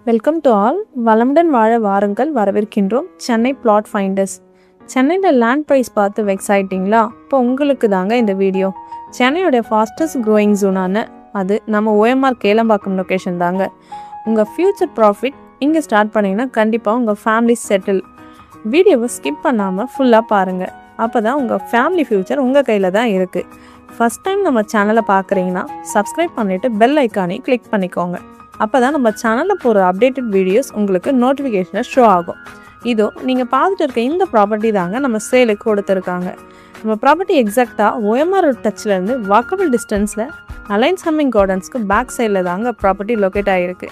Welcome to all. வளமுடன் வாழ வாருங்கள், வரவேற்கின்றோம். Chennai flat finders. சென்னையில் லேண்ட் ப்ரைஸ் பார்த்து வெக்ஸ் ஆகிட்டிங்களா? இப்போ உங்களுக்கு தாங்க இந்த வீடியோ. சென்னையோடைய ஃபாஸ்டஸ்ட் க்ரோயிங் ஜோனான அது நம்ம OMR கேளம்பாக்கம் லொக்கேஷன் தாங்க. உங்கள் ஃப்யூச்சர் ப்ராஃபிட் இங்கே ஸ்டார்ட் பண்ணிங்கன்னா கண்டிப்பாக உங்கள் ஃபேமிலி செட்டில். வீடியோவை ஸ்கிப் பண்ணாமல் ஃபுல்லாக பாருங்கள். அப்போ தான் உங்கள் ஃபேமிலி ஃப்யூச்சர் உங்கள் கையில் தான் இருக்குது. ஃபஸ்ட் டைம் நம்ம சேனலை பார்க்குறீங்கன்னா சப்ஸ்கிரைப் பண்ணிவிட்டு பெல் ஐக்கானே கிளிக் பண்ணிக்கோங்க. அப்போ தான் நம்ம சேனலில் போகிற அப்டேட்டட் வீடியோஸ் உங்களுக்கு நோட்டிஃபிகேஷனில் ஷோ ஆகும். இதோ நீங்கள் பார்த்துட்டு இருக்க இந்த ப்ராப்பர்ட்டி தாங்க நம்ம சேலுக்கு கொடுத்துருக்காங்க. நம்ம ப்ராப்பர்ட்டி எக்ஸாக்டாக OMR ரோட் டச்சிலேருந்து வாக்கபிள் டிஸ்டன்ஸில் அலைன்ஸ் ஹம்மிங் கார்டன்ஸ்க்கு பேக் சைடில் தாங்க ப்ராப்பர்ட்டி லொக்கேட் ஆகிருக்கு.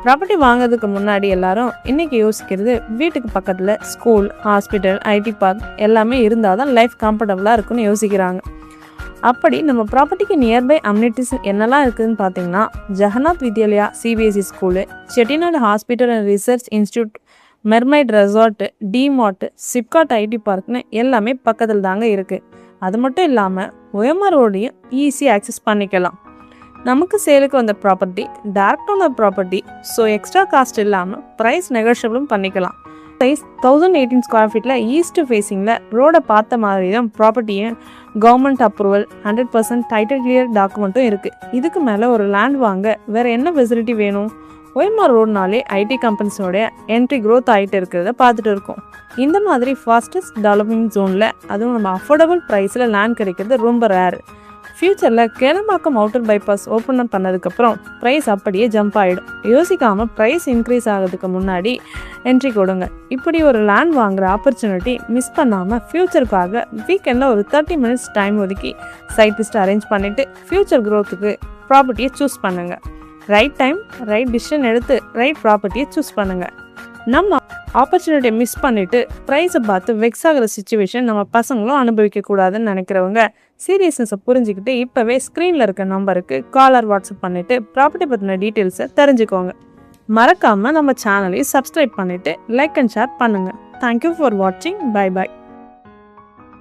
ப்ராப்பர்ட்டி வாங்கிறதுக்கு முன்னாடி எல்லாரும் இன்றைக்கி யோசிக்கிறது வீட்டுக்கு பக்கத்தில் ஸ்கூல், ஹாஸ்பிட்டல், IT பார்க் எல்லாமே இருந்தால் தான் லைஃப் கம்ஃபர்டபுளாக இருக்குன்னு யோசிக்கிறாங்க. அப்படி நம்ம ப்ராப்பர்ட்டிக்கு நியர்பை அம்யூனிட்டிஸ் என்னெல்லாம் இருக்குதுன்னு பார்த்தீங்கன்னா, Jagannath Vidyalaya CBSE school, Chettinad hospital and research institute, Mermaid resort, DMart, SIPCOT IT பார்க்னு எல்லாமே பக்கத்தில் தாங்க இருக்குது. அது மட்டும் இல்லாமல் OMR ரோடையும் ஈஸி ஆக்சஸ் பண்ணிக்கலாம். நமக்கு சேலுக்கு வந்த property direct owner property, so extra cost இல்லாமல் ப்ரைஸ் நெகோஷியபிளும் பண்ணிக்கலாம். சைஸ் 1018 ஸ்கொயர் ஃபீட்டில் ஈஸ்ட் ஃபேஸிங்கில் ரோடை பார்த்த மாதிரி தான் ப்ராப்பர்ட்டியும் கவர்மெண்ட் அப்ரூவல் 100% டைட்டில் கிளியர் டாக்குமெண்ட்டும் இருக்குது. இதுக்கு மேலே ஒரு லேண்ட் வாங்க வேறு என்ன ஃபெசிலிட்டி வேணும்? OMR ரோடுனாலே IT கம்பெனிஸோடைய என்ட்ரி க்ரோத் ஆகிட்டு இருக்கிறத பார்த்துட்டு இருக்கோம். இந்த மாதிரி ஃபாஸ்டஸ்ட் டெவலப்பிங் ஜோனில் அதுவும் நம்ம அஃபோர்டபுள் ப்ரைஸில் லேண்ட் கிடைக்கிறது ரொம்ப ரேர். ஃப்யூச்சரில் கேளம்பாக்கம் அவுட்டர் பைபாஸ் ஓப்பன் பண்ணதுக்கப்புறம் ப்ரைஸ் அப்படியே ஜம்ப் ஆகிடும். யோசிக்காமல் ப்ரைஸ் இன்க்ரீஸ் ஆகிறதுக்கு முன்னாடி என்ட்ரி கொடுங்க. இப்படி ஒரு லேண்ட் வாங்குகிற ஆப்பர்ச்சுனிட்டி மிஸ் பண்ணாமல் ஃப்யூச்சருக்காக வீக்கெண்டில் ஒரு 30 minutes டைம் ஒதுக்கி சைட் விசிட் அரேஞ்ச் பண்ணிவிட்டு ஃப்யூச்சர் க்ரோத்துக்கு ப்ராப்பர்ட்டியை சூஸ் பண்ணுங்கள். ரைட் டைம் ரைட் டிசிஷன் எடுத்து ரைட் ப்ராப்பர்ட்டியை சூஸ் பண்ணுங்கள். நம்ம ஆப்பர்ச்சுனிட்டியை மிஸ் பண்ணிவிட்டு ப்ரைஸை பார்த்து வெக்ஸ் ஆகிற சுச்சுவேஷன் நம்ம பசங்களும் அனுபவிக்கக்கூடாதுன்னு நினைக்கிறவங்க சீரியஸ்னஸை புரிஞ்சுக்கிட்டு இப்போவே ஸ்க்ரீனில் இருக்க நம்பருக்கு கால் ஆர் வாட்ஸ்அப் பண்ணிவிட்டு ப்ராப்பர்ட்டி பற்றின டீட்டெயில்ஸை தெரிஞ்சுக்கோங்க. மறக்காமல் நம்ம சேனலையும் சப்ஸ்கிரைப் பண்ணிவிட்டு லைக் அண்ட் ஷேர் பண்ணுங்கள். தேங்க்யூ ஃபார் வாட்சிங். Bye bye.